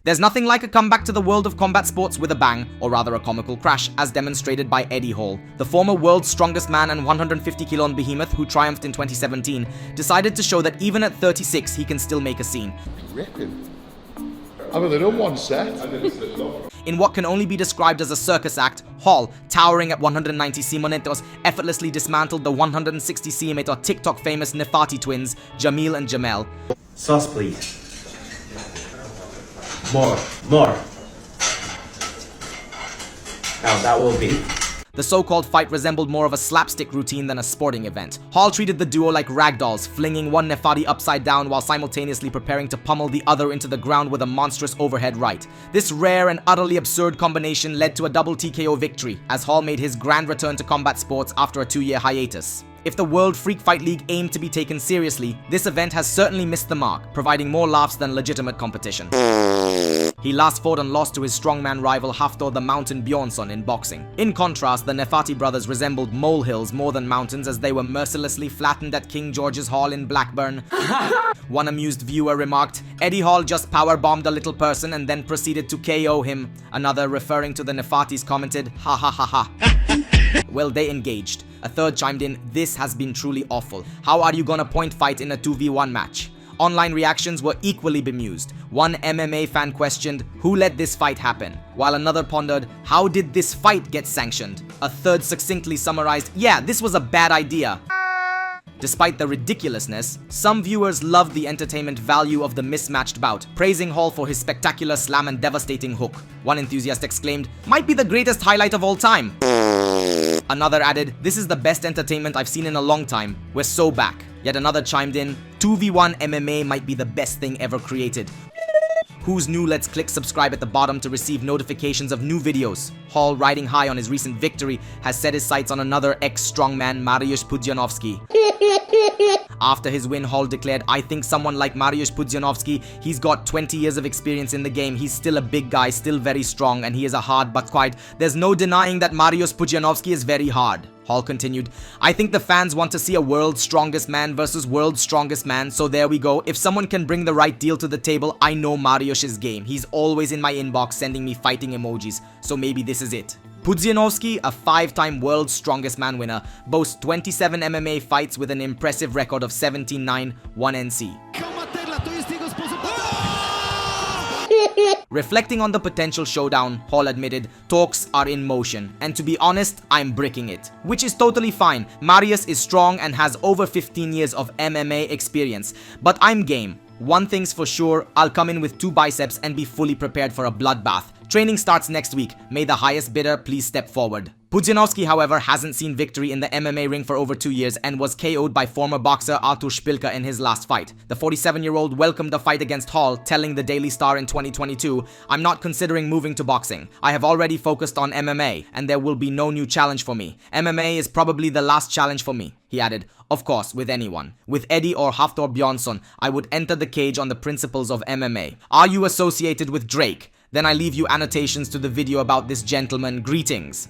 There's nothing like a comeback to the world of combat sports with a bang, or rather a comical crash, as demonstrated by Eddie Hall. The former world's strongest man and 150-kilo behemoth who triumphed in 2017 decided to show that even at 36 he can still make a scene. Ripping. I mean, they done one set. In what can only be described as a circus act, Hall, towering at 190 cm, effortlessly dismantled the 160 cm TikTok famous Nefti twins, Jamil and Jamel. Sauce, please. More. Now that will be. The so-called fight resembled more of a slapstick routine than a sporting event. Hall treated the duo like ragdolls, flinging one Nefti upside down while simultaneously preparing to pummel the other into the ground with a monstrous overhead right. This rare and utterly absurd combination led to a double TKO victory, as Hall made his grand return to combat sports after a 2-year hiatus. If the World Freak Fight League aimed to be taken seriously, this event has certainly missed the mark, providing more laughs than legitimate competition. He last fought and lost to his strongman rival Hafthor the Mountain Bjornsson in boxing. In contrast, the Nefti brothers resembled molehills more than mountains as they were mercilessly flattened at King George's Hall in Blackburn. One amused viewer remarked, "Eddie Hall just powerbombed a little person and then proceeded to KO him." Another, referring to the Neftis, commented, "Ha ha ha ha." Well, they engaged. A third chimed in, "This has been truly awful. How are you gonna point fight in a 2v1 match?" Online reactions were equally bemused. One MMA fan questioned, "Who let this fight happen?" While another pondered, "How did this fight get sanctioned?" A third succinctly summarized, "Yeah, this was a bad idea." Despite the ridiculousness, some viewers loved the entertainment value of the mismatched bout, praising Hall for his spectacular slam and devastating hook. One enthusiast exclaimed, "Might be the greatest highlight of all time." Another added, "This is the best entertainment I've seen in a long time. We're so back." Yet another chimed in, 2v1 MMA might be the best thing ever created. Who's new? Let's click subscribe at the bottom to receive notifications of new videos. Hall, riding high on his recent victory, has set his sights on another ex-strongman, Mariusz Pudzianowski. After his win, Hall declared, "I think someone like Mariusz Pudzianowski, he's got 20 years of experience in the game, he's still a big guy, still very strong, and he is a hard but quiet. There's no denying that Mariusz Pudzianowski is very hard." Hall continued, "I think the fans want to see a world's strongest man versus world's strongest man, so there we go. If someone can bring the right deal to the table, I know Mariusz's game. He's always in my inbox sending me fighting emojis, so maybe this is it." Pudzianowski, a 5-time world's strongest man winner, boasts 27 MMA fights with an impressive record of 17-9, 1 NC. Reflecting on the potential showdown, Hall admitted, "Talks are in motion, and to be honest, I'm bricking it." Which is totally fine. Mariusz is strong and has over 15 years of MMA experience, but I'm game. One thing's for sure, I'll come in with 2 biceps and be fully prepared for a bloodbath. Training starts next week. May the highest bidder please step forward. Pudzianowski, however, hasn't seen victory in the MMA ring for over 2 years and was KO'd by former boxer Artur Szpilka in his last fight. The 47-year-old welcomed the fight against Hall, telling the Daily Star in 2022, "I'm not considering moving to boxing. I have already focused on MMA, and there will be no new challenge for me. MMA is probably the last challenge for me." He added, "Of course, with anyone. With Eddie or Hafthor Bjornsson, I would enter the cage on the principles of MMA. Are you associated with Drake? Then I leave you annotations to the video about this gentleman. Greetings."